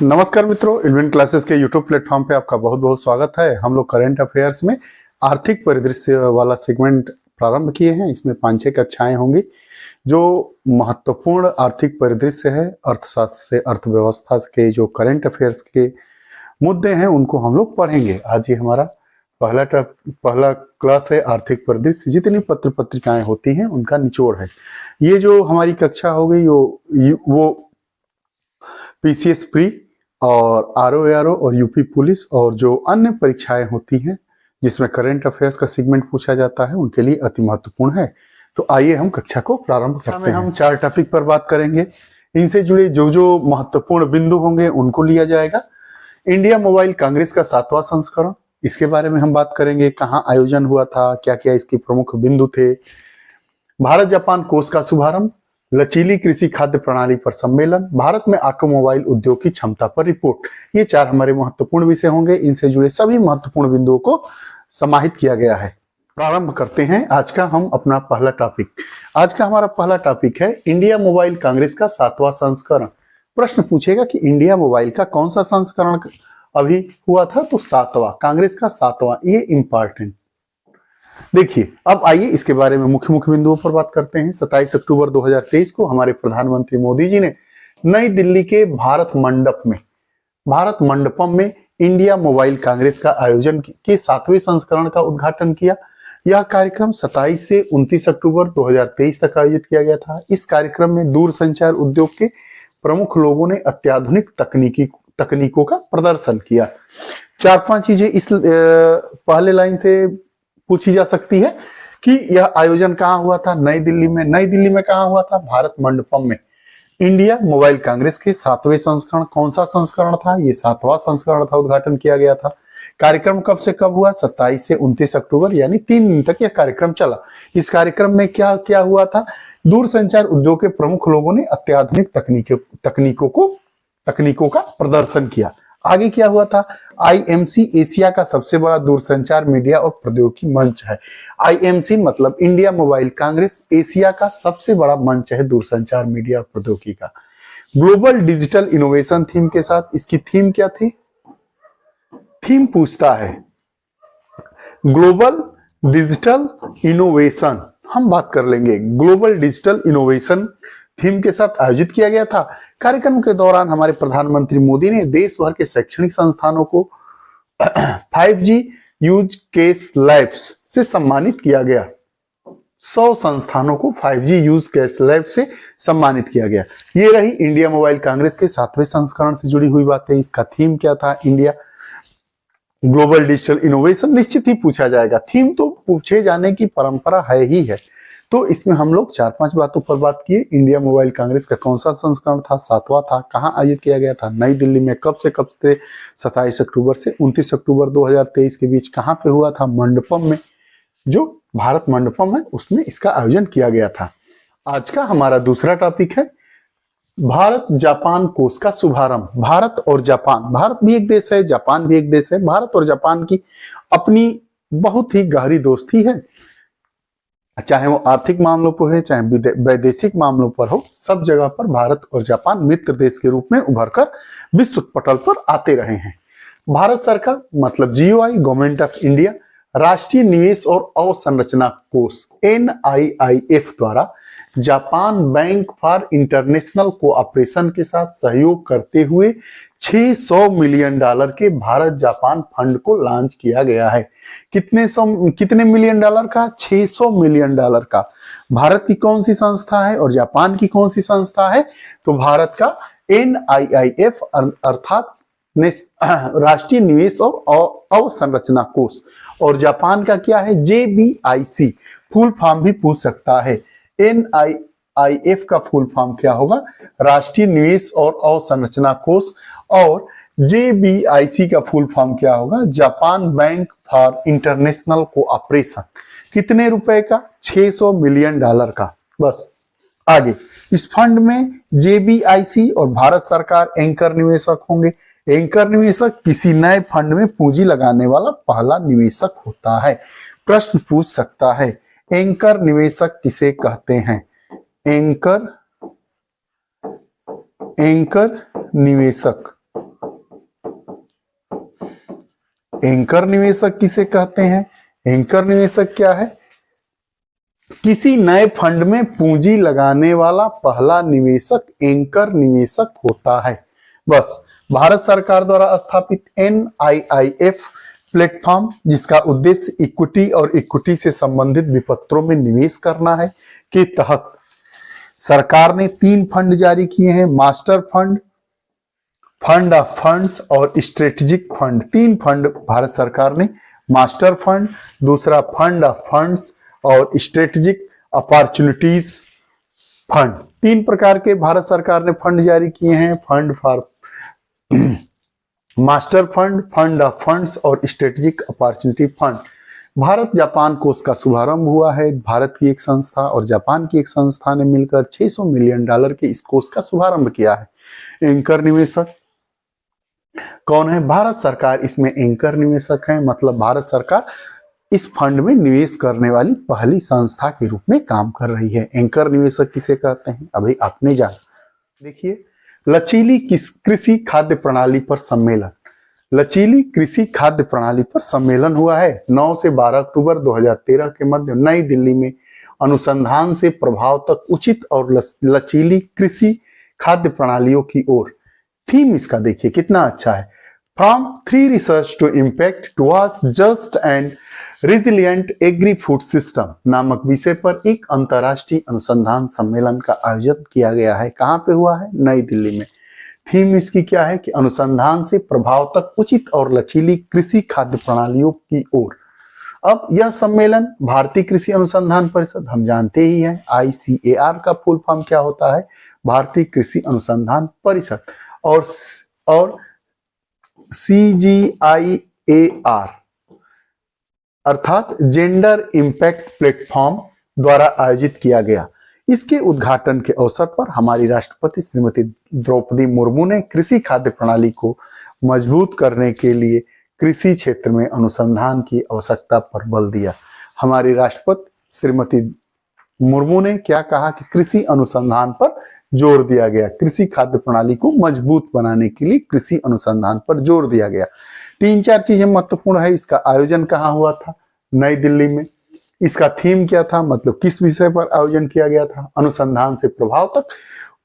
नमस्कार मित्रों, invent classes के यूट्यूब प्लेटफॉर्म पे आपका बहुत बहुत स्वागत है। हम लोग करंट अफेयर्स में आर्थिक परिदृश्य वाला सेगमेंट प्रारंभ किए हैं। इसमें 5-6 कक्षाएं होंगी। जो महत्वपूर्ण आर्थिक परिदृश्य है, अर्थशास्त्र से अर्थव्यवस्था के जो करंट अफेयर्स के मुद्दे हैं उनको हम लोग पढ़ेंगे। आज ये हमारा पहला क्लास है। आर्थिक परिदृश्य जितनी पत्र पत्रिकाएं होती हैं उनका निचोड़ है। ये जो हमारी कक्षा हो गई वो पीसीएस प्री और आरओ और यूपी पुलिस और जो अन्य परीक्षाएं होती हैं जिसमें करंट अफेयर्स का सेगमेंट पूछा जाता है उनके लिए अति महत्वपूर्ण है। तो आइए हम कक्षा को प्रारंभ करते हैं। हम 4 टॉपिक पर बात करेंगे। इनसे जुड़े जो जो महत्वपूर्ण बिंदु होंगे उनको लिया जाएगा। इंडिया मोबाइल कांग्रेस का 7वां संस्करण, इसके बारे में हम बात करेंगे। कहाँ आयोजन हुआ था, क्या क्या इसके प्रमुख बिंदु थे। भारत जापान कोष का शुभारंभ, लचीली कृषि खाद्य प्रणाली पर सम्मेलन, भारत में ऑटोमोबाइल उद्योग की क्षमता पर रिपोर्ट। ये 4 हमारे महत्वपूर्ण विषय होंगे। इनसे जुड़े सभी महत्वपूर्ण बिंदुओं को समाहित किया गया है। प्रारंभ करते हैं आज का हम अपना पहला टॉपिक। आज का हमारा पहला टॉपिक है इंडिया मोबाइल कांग्रेस का 7वां संस्करण। प्रश्न पूछेगा कि इंडिया मोबाइल का कौन सा संस्करण अभी हुआ था, तो 7वां, कांग्रेस का 7वां। ये इंपॉर्टेंट। देखिए, अब आइए इसके बारे में मुख्य मुख्य बिंदुओं पर बात करते हैं। 27 अक्टूबर 2023 को हमारे प्रधानमंत्री मोदी जी ने नई दिल्ली के भारत मंडपम में इंडिया मोबाइल कांग्रेस का आयोजन के 7वें संस्करण का उद्घाटन किया। यह कार्यक्रम 27 से 29 अक्टूबर 2023 तक आयोजित किया गया था। इस कार्यक्रम में दूरसंचार उद्योग के प्रमुख लोगों ने अत्याधुनिक तकनीकों का प्रदर्शन किया। 4-5 चीजें इस पहले लाइन से पूछी जा सकती है कि यह आयोजन कहाँ हुआ था। नई दिल्ली में कहाँ हुआ था? भारत मंडपम में। इंडिया मोबाइल कांग्रेस के 7वें संस्करण, कौन सा संस्करण था? ये 7वां संस्करण था, उद्घाटन किया गया था। कार्यक्रम कब से कब हुआ? 27 से 29 अक्टूबर, यानी 3 दिन तक यह कार्यक्रम चला। इस कार्यक्रम में क्या क्या हुआ था? दूरसंचार उद्योग के प्रमुख लोगों ने अत्याधुनिक तकनीकों का प्रदर्शन किया। आगे क्या हुआ था? आईएमसी एशिया का सबसे बड़ा दूरसंचार मीडिया और प्रौद्योगिकी मंच है। आईएमसी मतलब इंडिया मोबाइल कांग्रेस एशिया का सबसे बड़ा मंच है दूरसंचार मीडिया और प्रौद्योगिकी का। ग्लोबल डिजिटल इनोवेशन थीम के साथ, इसकी थीम क्या थी? थीम पूछता है ग्लोबल डिजिटल इनोवेशन, हम बात कर लेंगे। ग्लोबल डिजिटल इनोवेशन थीम के साथ आयोजित किया गया था। कार्यक्रम के दौरान हमारे प्रधानमंत्री मोदी ने देश भर के शैक्षणिक संस्थानों को 5G यूज केस लैब्स से सम्मानित किया गया। 100 संस्थानों को 5G यूज केस लैब से सम्मानित किया गया। ये रही इंडिया मोबाइल कांग्रेस के 7वें संस्करण से जुड़ी हुई बातें। इसका थीम क्या था? India global digital innovation. निश्चित ही पूछा जाएगा, थीम तो पूछे जाने की परंपरा है ही है। तो इसमें हम लोग 4-5 बातों पर बात किए। इंडिया मोबाइल कांग्रेस का कौन सा संस्करण था? 7वां था। कहाँ आयोजित किया गया था? नई दिल्ली में। कब से 27 अक्टूबर से 29 अक्टूबर 2023 के बीच। कहाँ पे हुआ था? मंडपम में, जो भारत मंडपम है उसमें इसका आयोजन किया गया था। आज का हमारा दूसरा टॉपिक है भारत जापान कोष का शुभारंभ। भारत और जापान, भारत भी एक देश है, जापान भी एक देश है। भारत और जापान की अपनी बहुत ही गहरी दोस्ती है, चाहे वो आर्थिक मामलों पर है, चाहे वैदेशिक मामलों पर हो। सब जगह पर भारत और जापान मित्र देश के रूप में उभरकर विश्व पटल पर आते रहे हैं। भारत सरकार मतलब जीओआई, गवर्नमेंट ऑफ इंडिया, राष्ट्रीय निवेश और अवसंरचना कोष NIIF द्वारा Japan bank for international cooperation के साथ सहयोग करते हुए $600 मिलियन के भारत जापान फंड को लॉन्च किया गया है। कितने मिलियन डॉलर का? $600 मिलियन का। भारत की कौन सी संस्था है और जापान की कौन सी संस्था है? तो भारत का NIIF अर्थात राष्ट्रीय निवेश और अवसंरचना कोष, और जापान का क्या है? JBIC। फुल फॉर्म भी पूछ सकता है। NIIF का फुल फॉर्म क्या होगा? राष्ट्रीय निवेश और अवसंरचना कोष। और JBIC का फुल फॉर्म क्या होगा? Japan bank for international cooperation. कितने रुपए का? $600 मिलियन का। बस। आगे इस फंड में JBIC और भारत सरकार एंकर निवेशक होंगे। एंकर निवेशक किसी नए फंड में पूंजी लगाने वाला पहला निवेशक होता है। प्रश्न पूछ सकता है, एंकर निवेशक किसे कहते हैं? एंकर निवेशक एंकर निवेशक किसे कहते हैं? एंकर निवेशक क्या है? किसी नए फंड में पूंजी लगाने वाला पहला निवेशक एंकर निवेशक होता है। बस भारत सरकार द्वारा स्थापित NIIF प्लेटफॉर्म, जिसका उद्देश्य इक्विटी और इक्विटी से संबंधित विपत्रों में निवेश करना है, के तहत सरकार ने 3 फंड जारी किए हैं। Master fund, fund of funds और स्ट्रेटेजिक फंड। 3 फंड भारत सरकार ने, मास्टर फंड, दूसरा फंड ऑफ फंड्स और स्ट्रेटेजिक अपॉर्चुनिटीज फंड। 3 प्रकार के भारत सरकार ने फंड जारी किए हैं। Fund for master fund, fund of funds और strategic opportunity fund. Bharat Japan कोष का शुभारंभ हुआ है। भारत की एक संस्था और जापान की एक संस्था ने मिलकर $600 मिलियन के इस कोष का शुभारंभ किया है। एंकर निवेशक कौन है? भारत सरकार इसमें एंकर निवेशक है, मतलब भारत सरकार इस फंड में निवेश करने वाली पहली संस्था के रूप में काम कर रही है। एंकर निवेशक किसे कहते हैं? अभी आपने जाना। देखिए, लचीली कृषि खाद्य प्रणाली पर सम्मेलन। लचीली कृषि खाद्य प्रणाली पर सम्मेलन हुआ है 9 से 12 अक्टूबर 2013 के मध्य नई दिल्ली में। अनुसंधान से प्रभाव तक उचित और लचीली कृषि खाद्य प्रणालियों की ओर। थीम इसका देखिए कितना अच्छा है। From free research to impact towards just and resilient agri food system नामक विषय पर एक अंतर्राष्ट्रीय अनुसंधान सम्मेलन का आयोजन किया गया है। कहाँ पे हुआ है? नई दिल्ली में। थीम इसकी क्या है कि अनुसंधान से प्रभाव तक उचित और लचीली कृषि खाद्य प्रणालियों की ओर। अब यह सम्मेलन भारतीय कृषि अनुसंधान परिषद, हम जानते ही हैं ICAR का फुल फॉर्म क्या होता है? भारतीय कृषि अनुसंधान परिषद, और CGIAR अर्थात जेंडर इम्पैक्ट प्लेटफॉर्म द्वारा आयोजित किया गया। इसके उद्घाटन के अवसर पर हमारी राष्ट्रपति श्रीमती द्रौपदी मुर्मू ने कृषि खाद्य प्रणाली को मजबूत करने के लिए कृषि क्षेत्र में अनुसंधान की आवश्यकता पर बल दिया। हमारी राष्ट्रपति श्रीमती मुर्मू ने क्या कहा कि कृषि अनुसंधान पर जोर दिया गया। कृषि खाद्य प्रणाली को मजबूत बनाने के लिए कृषि अनुसंधान पर जोर दिया गया। 3-4 चीजें महत्वपूर्ण है। इसका आयोजन कहाँ हुआ था? नई दिल्ली में। इसका थीम क्या था, मतलब किस विषय पर आयोजन किया गया था? अनुसंधान से प्रभाव तक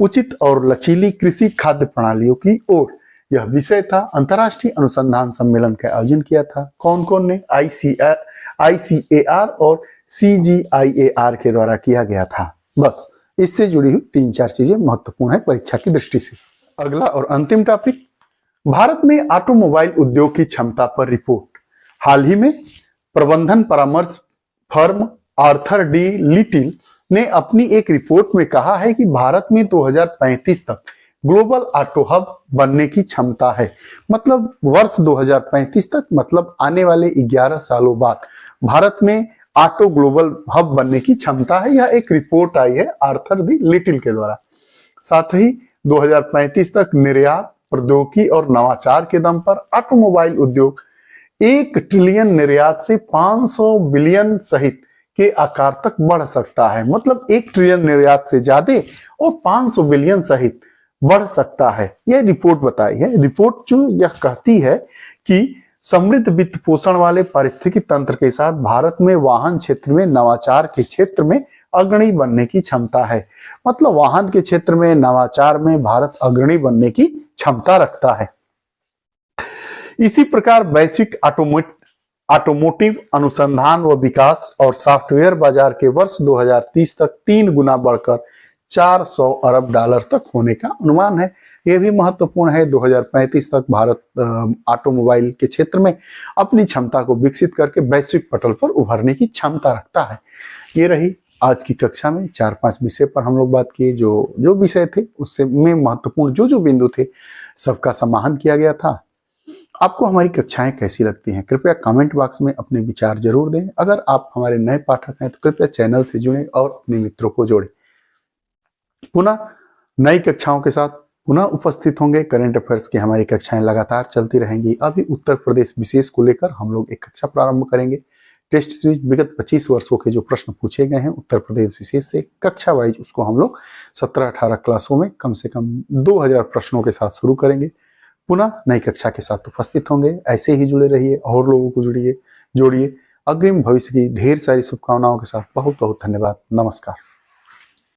उचित और लचीली कृषि खाद्य प्रणालियों की ओर, यह विषय था। अंतर्राष्ट्रीय अनुसंधान सम्मेलन का आयोजन किया था। कौन कौन ने? ICAR और CGIAR के द्वारा किया गया था। बस इससे जुड़ी हुई 3-4 चीजें महत्वपूर्ण है परीक्षा की दृष्टि से। अगला और अंतिम टॉपिक, भारत में ऑटोमोबाइल उद्योग की क्षमता पर रिपोर्ट। हाल ही में प्रबंधन परामर्श फर्म आर्थर डी लिटिल ने अपनी एक रिपोर्ट में कहा है कि भारत में 2035 तक ग्लोबल ऑटो हब बनने की क्षमता है। मतलब वर्ष 2035 तक, मतलब आने वाले 11 सालों बाद भारत में ऑटो ग्लोबल हब बनने की क्षमता है। यह एक रिपोर्ट आई है आर्थर डी लिटिल के द्वारा। साथ ही 2035 तक निर्यात, प्रौद्योगिकी और नवाचार के दम पर ऑटोमोबाइल उद्योग 1 ट्रिलियन निर्यात से 500 बिलियन सहित के आकार तक बढ़ सकता है। मतलब 1 ट्रिलियन निर्यात से ज्यादा और 500 बिलियन सहित बढ़ सकता है। यह रिपोर्ट बताई है। रिपोर्ट जो यह कहती है कि समृद्ध वित्त पोषण वाले पारिस्थितिकी तंत्र के साथ भारत में वाहन क्षेत्र में नवाचार के क्षेत्र में अग्रणी बनने की क्षमता है। मतलब वाहन के क्षेत्र में नवाचार में भारत अग्रणी बनने की क्षमता रखता है। इसी प्रकार वैश्विक ऑटोमोटिव अनुसंधान व विकास और सॉफ्टवेयर बाजार के वर्ष 2030 तक 3 गुना बढ़कर $400 अरब तक होने का अनुमान है। यह भी महत्वपूर्ण है। 2035 तक भारत ऑटोमोबाइल के क्षेत्र में अपनी क्षमता को विकसित करके वैश्विक पटल पर उभरने की क्षमता रखता है। ये रही आज की कक्षा में 4-5 विषय पर हम लोग बात किए। जो विषय थे उससे में महत्वपूर्ण जो विंदु थे सबका समाहन किया गया था। आपको हमारी कक्षाएं कैसी लगती हैं? कृपया कमेंट बॉक्स में अपने विचार जरूर दें। अगर आप हमारे नए पाठक हैं तो कृपया चैनल से जुड़ें और अपने मित्रों को जोड़ें। पुनः नई कक्षाओं के साथ पुनः उपस्थित होंगे। करंट अफेयर्स की हमारी कक्षाएं लगातार चलती रहेंगी। अभी उत्तर प्रदेश विशेष को लेकर हम लोग एक कक्षा प्रारंभ करेंगे। टेस्ट सीरीज विगत 25 वर्षों के जो प्रश्न पूछे गए हैं उत्तर प्रदेश विशेष से कक्षा वाइज, उसको हम लोग 17-18 क्लासों में कम से कम 2000 प्रश्नों के साथ शुरू करेंगे। पुनः नई कक्षा के साथ उपस्थित होंगे। ऐसे ही जुड़े रहिए और लोगों को जोड़िए। अग्रिम भविष्य की ढेर सारी शुभकामनाओं के साथ बहुत बहुत धन्यवाद। नमस्कार।